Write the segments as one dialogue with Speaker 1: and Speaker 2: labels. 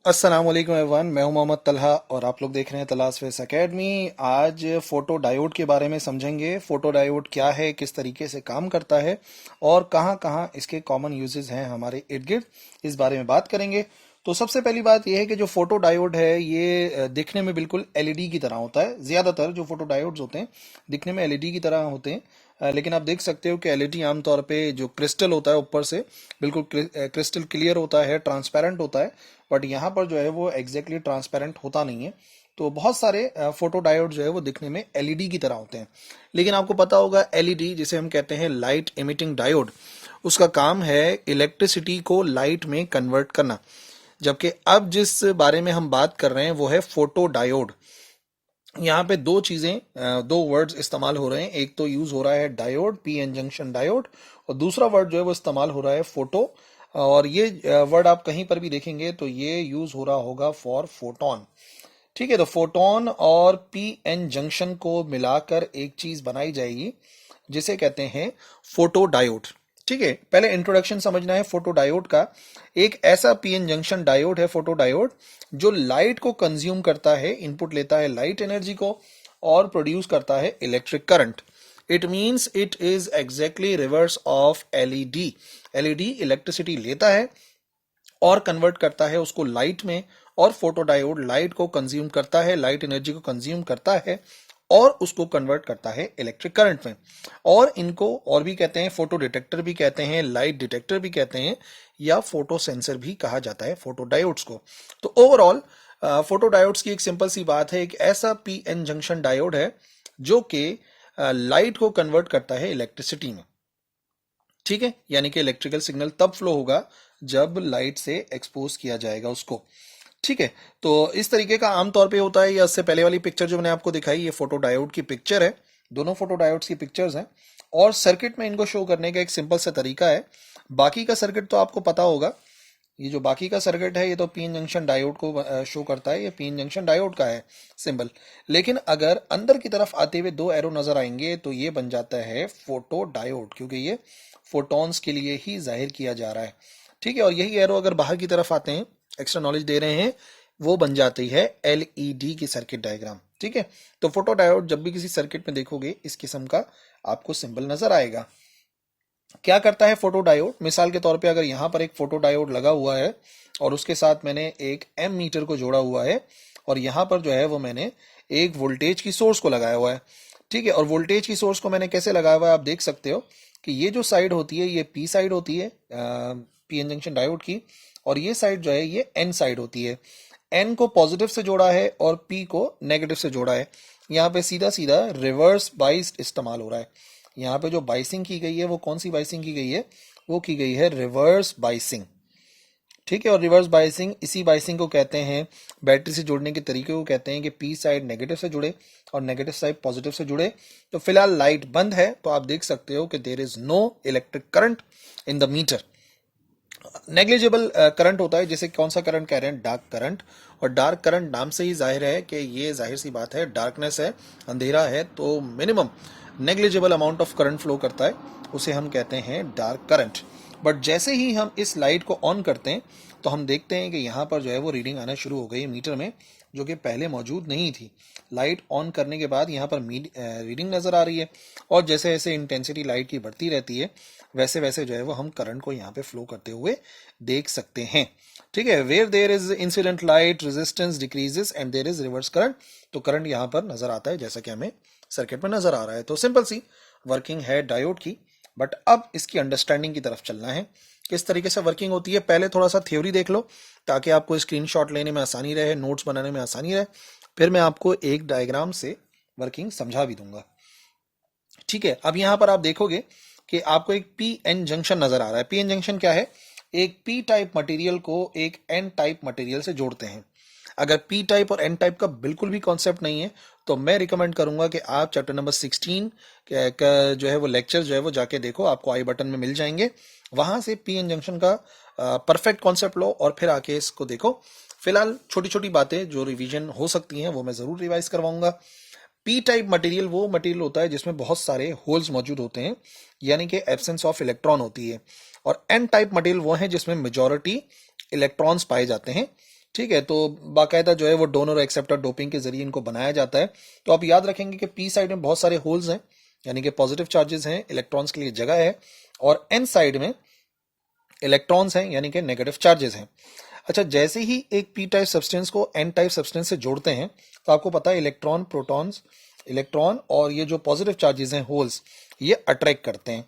Speaker 1: अस्सलाम वालेकुम एवरीवन, मैं हूं मोहम्मद तलहा और आप लोग देख रहे हैं तलाश फेस एकेडमी। आज फोटो डायोड के बारे में समझेंगे। फोटो डायोड क्या है, किस तरीके से काम करता है और कहां कहां इसके कॉमन यूजेस हैं हमारे इर्द गिर्द, इस बारे में बात करेंगे। तो सबसे पहली बात यह है कि जो फोटो डायोड है ये दिखने में बिल्कुल एलईडी की तरह होता है। ज्यादातर जो फोटो डायोड्स होते हैं दिखने में एलईडी की तरह होते हैं। लेकिन आप देख सकते हो कि एलईडी आमतौर पे जो क्रिस्टल होता है ऊपर से बिल्कुल क्रिस्टल क्लियर होता है, ट्रांसपेरेंट होता है। बट यहाँ पर जो है वो एग्जैक्टली ट्रांसपेरेंट होता नहीं है। तो बहुत सारे फोटो डायोड जो है वो दिखने में एलईडी की तरह होते हैं। लेकिन आपको पता होगा एलईडी जिसे हम कहते हैं लाइट इमिटिंग डायोड, उसका काम है इलेक्ट्रिसिटी को लाइट में कन्वर्ट करना। जबकि अब जिस बारे में हम बात कर रहे हैं वो है फोटो डायोड। यहाँ पे दो चीजें, दो वर्ड्स इस्तेमाल हो रहे हैं। एक तो यूज हो रहा है diode, P N junction diode, और दूसरा वर्ड जो है वो इस्तेमाल हो रहा है फोटो। और ये वर्ड आप कहीं पर भी देखेंगे तो ये यूज हो रहा होगा फॉर फोटोन। ठीक है, तो फोटोन और पी एन जंक्शन को मिलाकर एक चीज बनाई जाएगी जिसे कहते हैं फोटो डायोड। ठीक है, पहले इंट्रोडक्शन समझना है फोटो डायोड का। एक ऐसा पीएन जंक्शन डायोड है फोटो डायोड जो लाइट को कंज्यूम करता है, इनपुट लेता है लाइट एनर्जी को और प्रोड्यूस करता है electric current. It means it is exactly reverse of LED. LED electricity लेता है और कन्वर्ट करता है उसको लाइट में, और फोटो डायोड लाइट को कंज्यूम करता है, लाइट एनर्जी को कंज्यूम करता है और उसको कन्वर्ट करता है इलेक्ट्रिक करंट में। और इनको और भी कहते हैं, फोटो डिटेक्टर भी कहते हैं, लाइट डिटेक्टर भी कहते हैं, या फोटो सेंसर भी कहा जाता है फोटो डायोड्स को। तो ओवरऑल फोटो डायोड्स की एक सिंपल सी बात है, एक ऐसा पी एन जंक्शन डायोड है जो कि लाइट को कन्वर्ट करता है इलेक्ट्रिसिटी में। ठीक है, यानी कि इलेक्ट्रिकल सिग्नल तब फ्लो होगा जब लाइट से एक्सपोज किया जाएगा उसको। ठीक है, तो इस तरीके का आमतौर पे होता है। या इससे पहले वाली पिक्चर जो मैंने आपको दिखाई, ये फोटो डायोड की पिक्चर है। दोनों फोटो डायोड्स की पिक्चर्स हैं और सर्किट में इनको शो करने का एक सिंपल सा तरीका है। बाकी का सर्किट तो आपको पता होगा। ये जो बाकी का सर्किट है ये तो पीएन जंक्शन डायोड को शो करता है, ये पीएन जंक्शन डायोड का है सिंबल। लेकिन अगर अंदर की तरफ आते हुए दो एरो नजर आएंगे तो ये बन जाता है फोटो डायोड, क्योंकि ये फोटॉन्स के लिए ही जाहिर किया जा रहा है। ठीक है, और यही एरो अगर बाहर की तरफ आते हैं, एक्स्ट्रा नॉलेज दे रहे हैं, वो बन जाती है एलईडी की सर्किट डायग्राम। ठीक है, तो फोटो डायोड जब भी किसी सर्किट में देखोगे इस किस्म का आपको सिंबल नजर आएगा। क्या करता है फोटो डायोड? मिसाल के तौर पे अगर यहां पर एक फोटो डायोड लगा हुआ है और उसके साथ मैंने एक एम मीटर को जोड़ा हुआ है और यहां पर जो है वो मैंने एक वोल्टेज की सोर्स को लगाया हुआ है। ठीक है, और वोल्टेज की सोर्स को मैंने कैसे लगाया हुआ है आप देख सकते हो कि ये जो साइड होती है ये पी साइड होती है पी एन जंक्शन डायोड की, और ये साइड जो है ये एन साइड होती है। एन को पॉजिटिव से जोड़ा है और पी को नेगेटिव से जोड़ा है। यहाँ पे सीधा सीधा रिवर्स बाइस इस्तेमाल हो रहा है। यहाँ पे जो बाइसिंग की गई है वो कौन सी बाइसिंग की गई है? वो की गई है रिवर्स बाइसिंग। ठीक है, और रिवर्स बाइसिंग, इसी बाइसिंग को कहते हैं, बैटरी से जोड़ने के तरीके को कहते हैं कि पी साइड नेगेटिव से जुड़े और नेगेटिव साइड पॉजिटिव से जुड़े। तो फिलहाल लाइट बंद है तो आप देख सकते हो कि there is no electric current in the meter. Negligible current होता है, जैसे कौन सा करंट कह रहे हैं? Dark current. और डार्क करंट नाम से ही जाहिर है कि ये जाहिर सी बात है, डार्कनेस है, अंधेरा है, तो minimum negligible amount of current flow करता है, उसे हम कहते हैं डार्क करंट। बट जैसे ही हम इस लाइट को ऑन करते हैं तो हम देखते हैं कि यहाँ पर जो है वो रीडिंग आना शुरू हो गई मीटर में, जो कि पहले मौजूद नहीं थी। लाइट ऑन करने के बाद यहाँ पर रीडिंग नजर आ रही है, और जैसे जैसे इंटेंसिटी लाइट की बढ़ती रहती है वैसे वैसे जो है वो हम करंट को यहाँ पे फ्लो करते हुए देख सकते हैं। ठीक है, where there is incident light resistance decreases and there is reverse current. तो करंट यहाँ पर नजर आता है जैसा कि हमें सर्किट में नजर आ रहा है। तो सिंपल सी वर्किंग है डायोड की। बट अब इसकी अंडरस्टैंडिंग की तरफ चलना है, किस तरीके से वर्किंग होती है। पहले थोड़ा सा थ्योरी देख लो ताकि आपको स्क्रीनशॉट लेने में आसानी रहे, नोट्स बनाने में आसानी रहे। फिर मैं आपको एक डायग्राम से वर्किंग समझा भी दूंगा। ठीक है, अब यहां पर आप देखोगे कि आपको एक पी एन जंक्शन नजर आ रहा है। पी एन जंक्शन क्या है? एक पी टाइप मटेरियल को एक एन टाइप मटेरियल से जोड़ते हैं। अगर पी टाइप और एन टाइप का बिल्कुल भी कॉन्सेप्ट नहीं है तो मैं रिकमेंड करूंगा कि आप चैप्टर नंबर 16 का जो है वो लेक्चर जो है वो जाके देखो, आपको आई बटन में मिल जाएंगे। वहां से पी एन जंक्शन का परफेक्ट कॉन्सेप्ट लो और फिर आके इसको देखो। फिलहाल छोटी छोटी बातें जो रिवीजन हो सकती हैं वो मैं जरूर रिवाइज करवाऊंगा। पी टाइप मटेरियल वो मटेरियल होता है जिसमें बहुत सारे होल्स मौजूद होते हैं, यानी कि एब्सेंस ऑफ इलेक्ट्रॉन होती है। और एन टाइप मटेरियल वो है जिसमें मेजॉरिटी इलेक्ट्रॉन्स पाए जाते हैं। ठीक है, तो बाकायदा जो है वो डोनर और एक्सेप्टर डोपिंग के जरिए इनको बनाया जाता है। तो आप याद रखेंगे कि पी साइड में बहुत सारे होल्स हैं, यानी कि पॉजिटिव चार्जेस हैं, इलेक्ट्रॉन्स के लिए जगह है, और एन साइड में इलेक्ट्रॉन्स हैं, यानी कि नेगेटिव चार्जेस हैं। अच्छा, जैसे ही एक पी टाइप सब्सटेंस को एन टाइप सब्सटेंस से जोड़ते हैं तो आपको पता है इलेक्ट्रॉन, प्रोटॉन्स, इलेक्ट्रॉन और ये जो पॉजिटिव चार्जेस हैं, होल्स, ये अट्रैक्ट करते हैं।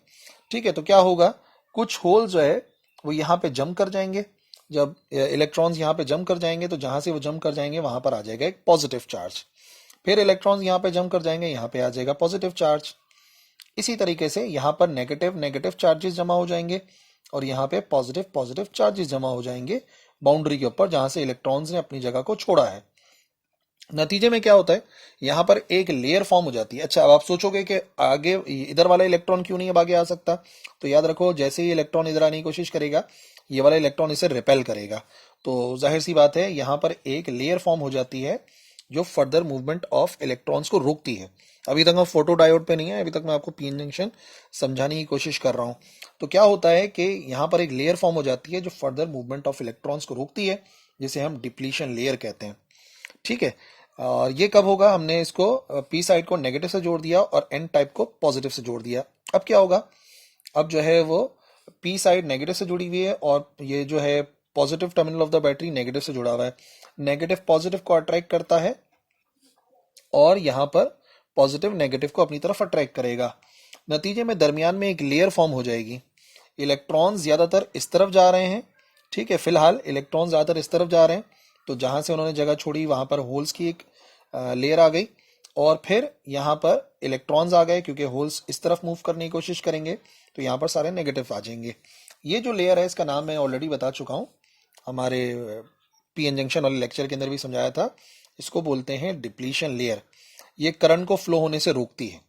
Speaker 1: ठीक है, तो क्या होगा, कुछ होल जो है वो यहाँ पे जम कर जाएंगे। जब इलेक्ट्रॉन्स यहाँ पे जम कर जाएंगे तो जहां से वो जम कर जाएंगे वहां पर आ जाएगा एक पॉजिटिव चार्ज। फिर इलेक्ट्रॉन्स यहाँ पे जम कर जाएंगे, यहाँ पे आ जाएगा पॉजिटिव चार्ज। इसी तरीके से यहाँ पर नेगेटिव नेगेटिव चार्जेस जमा हो जाएंगे और यहाँ पे पॉजिटिव पॉजिटिव चार्जेस जमा हो जाएंगे बाउंड्री के ऊपर, जहां से इलेक्ट्रॉन्स ने अपनी जगह को छोड़ा है। नतीजे में क्या होता है, यहां पर एक लेयर फॉर्म हो जाती है। अच्छा, अब आप सोचोगे कि आगे इधर वाला इलेक्ट्रॉन क्यों नहीं अब आगे आ सकता, तो याद रखो जैसे ही इलेक्ट्रॉन इधर आने की कोशिश करेगा, ये वाला इलेक्ट्रॉन इसे रिपेल करेगा। तो जाहिर सी बात है यहां पर एक लेयर फॉर्म हो जाती है जो फर्दर मूवमेंट ऑफ इलेक्ट्रॉन्स को रोकती है। अभी तक हम फोटो डायोड पे नहीं है, अभी तक मैं आपको पीएन जंक्शन समझाने की कोशिश कर रहा हूं। तो क्या होता है कि यहां पर एक लेयर फॉर्म हो जाती है जो फर्दर मूवमेंट ऑफ इलेक्ट्रॉन्स को रोकती है, जिसे हम डिप्लीशन लेयर कहते हैं। ठीक है, और ये कब होगा, हमने इसको पी साइड को नेगेटिव से जोड़ दिया और एन टाइप को पॉजिटिव से जोड़ दिया। अब क्या होगा, अब जो है वो पी साइड नेगेटिव से जुड़ी हुई है और ये जो है positive terminal of the battery negative से जुड़ा हुआ है। नेगेटिव पॉजिटिव को अट्रैक्ट करता है और यहां पर पॉजिटिव नेगेटिव को अपनी तरफ अट्रैक्ट करेगा। नतीजे में दरमियान में एक लेयर फॉर्म हो जाएगी। इलेक्ट्रॉन ज्यादातर इस तरफ जा रहे हैं। ठीक है, फिलहाल इलेक्ट्रॉन ज्यादातर इस तरफ जा रहे हैं, तो जहां से उन्होंने जगह छोड़ी वहां पर होल्स की एक लेयर आ गई, और फिर यहां पर इलेक्ट्रॉन्स आ गए क्योंकि होल्स इस तरफ मूव करने की कोशिश करेंगे, तो यहां पर सारे नेगेटिव आ जाएंगे। ये जो लेयर है इसका नाम मैं ऑलरेडी बता चुका हूं, हमारे पीएन जंक्शन वाले लेक्चर के अंदर भी समझाया था। इसको बोलते हैं डिप्लीशन लेयर। ये करंट को फ्लो होने से रोकती है।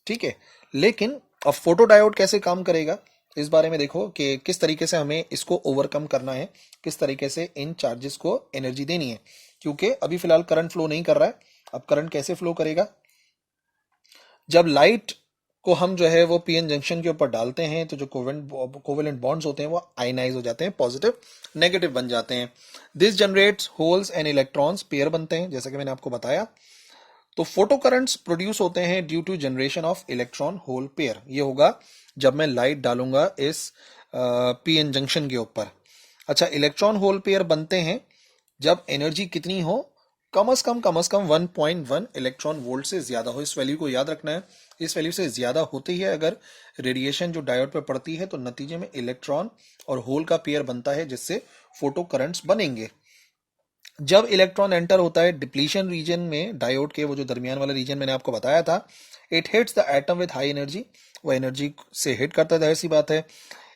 Speaker 1: ठीक है, लेकिन अब फोटो डायोड कैसे काम करेगा, इस बारे में देखो कि किस तरीके से हमें इसको ओवरकम करना है, किस तरीके से इन चार्जेस को एनर्जी देनी है। क्योंकि अभी फिलहाल करंट फ्लो नहीं कर रहा है, अब करंट कैसे फ्लो करेगा, जब लाइट को हम जो है वो पीएन जंक्शन के ऊपर डालते हैं तो जो कोवेलेंट बॉन्ड्स होते हैं वो आयनाइज हो जाते हैं, पॉजिटिव नेगेटिव बन जाते हैं। This generates holes and electrons, pair बनते हैं जैसा कि मैंने आपको बताया। तो फोटो करंट्स प्रोड्यूस होते हैं due to generation of electron hole pair. ये होगा जब मैं लाइट डालूंगा इस पीएन जंक्शन के ऊपर। अच्छा, इलेक्ट्रॉन होल पेयर बनते हैं जब एनर्जी कितनी हो, कम से कम 1.1 इलेक्ट्रॉन वोल्ट से ज्यादा हो। इस वैल्यू को याद रखना है। इस वैल्यू से ज्यादा होती है अगर रेडिएशन जो डायोड पर पड़ती है, तो नतीजे में इलेक्ट्रॉन और होल का पेयर बनता है, जिससे फोटो करंट्स बनेंगे। जब इलेक्ट्रॉन एंटर होता है डिप्लीशन रीजन में, डायोड के वो जो दरमियान वाला रीजन मैंने आपको बताया था, it hits the atom with high energy, वो एनर्जी से हिट करता है, जाहिर सी बात है।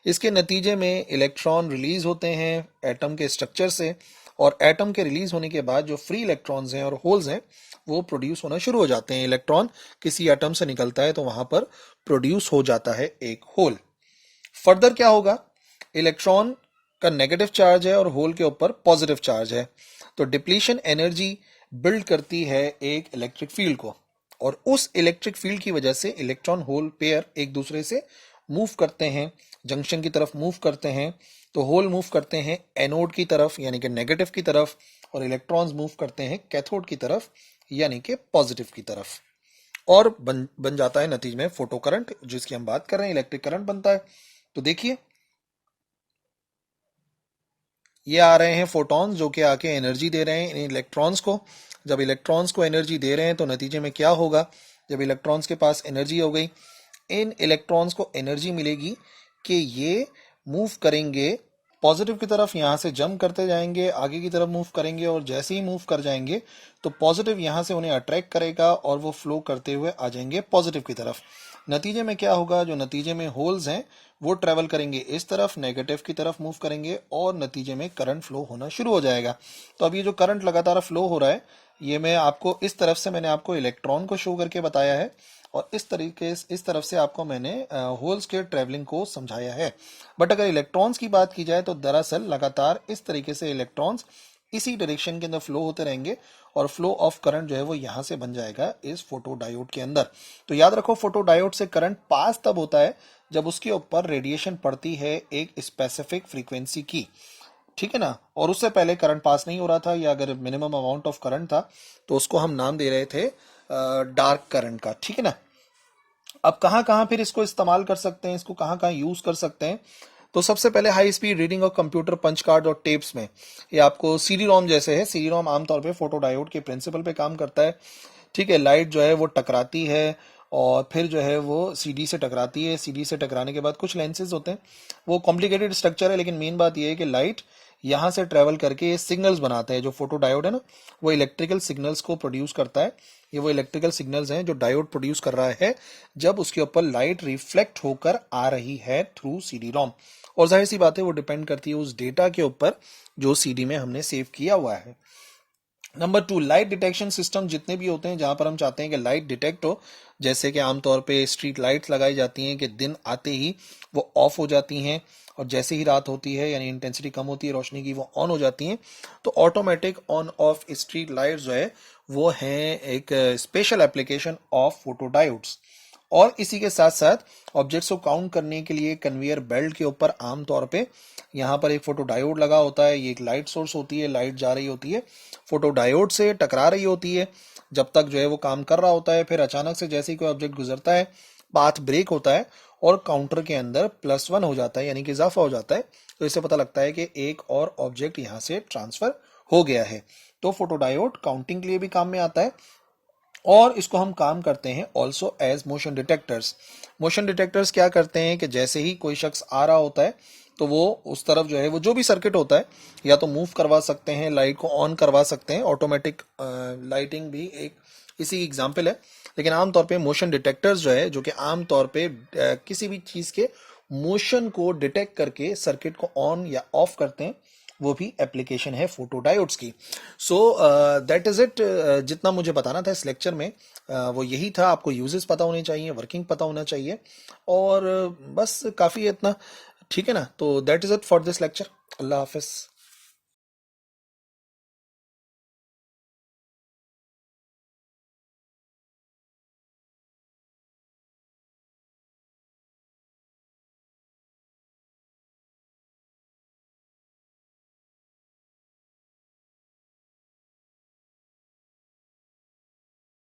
Speaker 1: इसके नतीजे में इलेक्ट्रॉन रिलीज होते हैं एटम के स्ट्रक्चर से, और एटम के रिलीज होने के बाद जो फ्री इलेक्ट्रॉन्स हैं और होल्स हैं वो प्रोड्यूस होना शुरू हो जाते हैं। इलेक्ट्रॉन किसी एटम से निकलता है तो वहां पर प्रोड्यूस हो जाता है एक होल। फर्दर क्या होगा, इलेक्ट्रॉन का नेगेटिव चार्ज है और होल के ऊपर पॉजिटिव चार्ज है, तो डिप्लीशन एनर्जी बिल्ड करती है एक इलेक्ट्रिक फील्ड को, और उस इलेक्ट्रिक फील्ड की वजह से इलेक्ट्रॉन होल पेयर एक दूसरे से मूव करते हैं, जंक्शन की तरफ मूव करते हैं। तो होल मूव करते हैं एनोड की तरफ यानी कि नेगेटिव की तरफ, और इलेक्ट्रॉन्स मूव करते हैं कैथोड की तरफ यानी कि पॉजिटिव की तरफ, और बन जाता है नतीजे में फोटो करंट, जिसकी हम बात कर रहे हैं, इलेक्ट्रिक करंट बनता है। तो देखिए, ये आ रहे हैं फोटॉन्स जो कि आके एनर्जी दे रहे हैं इन इलेक्ट्रॉन्स को। जब इलेक्ट्रॉन्स को एनर्जी दे रहे हैं तो नतीजे में क्या होगा, जब इलेक्ट्रॉन्स के पास एनर्जी हो गई, इन इलेक्ट्रॉन्स को एनर्जी मिलेगी कि ये मूव करेंगे पॉजिटिव की तरफ, यहां से जंप करते जाएंगे, आगे की तरफ मूव करेंगे, और जैसे ही मूव कर जाएंगे तो पॉजिटिव यहां से उन्हें अट्रैक्ट करेगा और वो फ्लो करते हुए आ जाएंगे पॉजिटिव की तरफ। नतीजे में क्या होगा, जो नतीजे में होल्स हैं वो ट्रेवल करेंगे इस तरफ, नेगेटिव की तरफ मूव करेंगे, और नतीजे में करंट फ्लो होना शुरू हो जाएगा। तो अब ये जो करंट लगातार फ्लो हो रहा है, ये मैं आपको इस तरफ से मैंने आपको इलेक्ट्रॉन को शो करके बताया है, और इस तरफ से आपको मैंने होल्स के ट्रेवलिंग को समझाया है। बट अगर इलेक्ट्रॉन्स की बात की जाए तो दरअसल लगातार इस तरीके से इलेक्ट्रॉन्स इसी डायरेक्शन के अंदर फ्लो होते रहेंगे, और फ्लो ऑफ करंट जो है वो यहां से बन जाएगा इस फोटो डायोड के अंदर। तो याद रखो, फोटो डायोड से करंट पास तब होता है जब उसके ऊपर रेडिएशन पड़ती है एक स्पेसिफिक फ्रीक्वेंसी की। ठीक है ना, और उससे पहले करंट पास नहीं हो रहा था या अगर मिनिमम अमाउंट ऑफ करंट था तो उसको हम नाम दे रहे थे डार्क करंट का, ठीक है ना। अब कहाँ कहाँ फिर इसको इस्तेमाल कर सकते हैं, इसको कहाँ कहाँ यूज कर सकते हैं। तो सबसे पहले हाई स्पीड रीडिंग और कंप्यूटर पंच कार्ड और टेप्स में, ये आपको सीडी रोम जैसे है। सीडी रोम आमतौर पे फोटो डायोड के प्रिंसिपल पे काम करता है, ठीक है। लाइट जो है वो टकराती है और फिर जो है वो सीडी से टकराती है। सीडी से टकराने के बाद कुछ लेंसेज होते हैं, वो कॉम्प्लिकेटेड स्ट्रक्चर है, लेकिन मेन बात ये है कि लाइट यहाँ से ट्रेवल करके ये सिग्नल्स बनाते हैं। जो फोटो डायोड है ना, वो इलेक्ट्रिकल सिग्नल्स को प्रोड्यूस करता है। ये वो इलेक्ट्रिकल सिग्नल्स हैं जो डायोड प्रोड्यूस कर रहा है जब उसके ऊपर लाइट रिफ्लेक्ट होकर आ रही है थ्रू सीडी रोम। और जाहिर सी बात है वो डिपेंड करती है उस डेटा के ऊपर जो सीडी में हमने सेव किया हुआ है। नंबर 2, लाइट डिटेक्शन सिस्टम जितने भी होते हैं जहां पर हम चाहते हैं कि लाइट डिटेक्ट हो, जैसे कि आमतौर पे स्ट्रीट लाइट्स लगाई जाती हैं कि दिन आते ही वो ऑफ हो जाती हैं और जैसे ही रात होती है यानी इंटेंसिटी कम होती है रोशनी की, वो ऑन हो जाती हैं। तो automatic on off street light जो है वो है एक special application of photo diodes. और इसी के साथ साथ ऑब्जेक्ट्स को काउंट करने के लिए कन्वेयर बेल्ट के ऊपर आमतौर पे यहाँ पर एक फोटो डायोड लगा होता है। ये एक लाइट सोर्स होती है, लाइट जा रही होती है, फोटो डायोड से टकरा रही होती है जब तक जो है वो काम कर रहा होता है। फिर अचानक से जैसे ही कोई ऑब्जेक्ट गुजरता है, पाथ ब्रेक होता है और काउंटर के अंदर +1 हो जाता है, यानी कि इजाफा हो जाता है। तो इससे पता लगता है कि एक और ऑब्जेक्ट यहाँ से ट्रांसफर हो गया है। तो फोटो डायोड काउंटिंग के लिए भी काम में आता है और इसको हम काम करते हैं also as motion detectors. Motion detectors क्या करते हैं कि जैसे ही कोई शख्स आ रहा होता है तो वो उस तरफ जो है वो जो भी सर्किट होता है या तो मूव करवा सकते हैं, लाइट को ऑन करवा सकते हैं। ऑटोमेटिक लाइटिंग भी एक इसी एग्जाम्पल है। लेकिन आमतौर पे मोशन डिटेक्टर्स जो है, जो कि आमतौर पे किसी भी चीज के मोशन को डिटेक्ट करके सर्किट को ऑन या ऑफ करते हैं, वो भी एप्लीकेशन है फोटो डायोड्स की। So that is it. जितना मुझे बताना था इस लेक्चर में वो यही था। आपको यूजेस पता होने चाहिए, वर्किंग पता होना चाहिए और बस काफ़ी है इतना, ठीक है ना। तो that is it for this lecture. Allah Hafiz.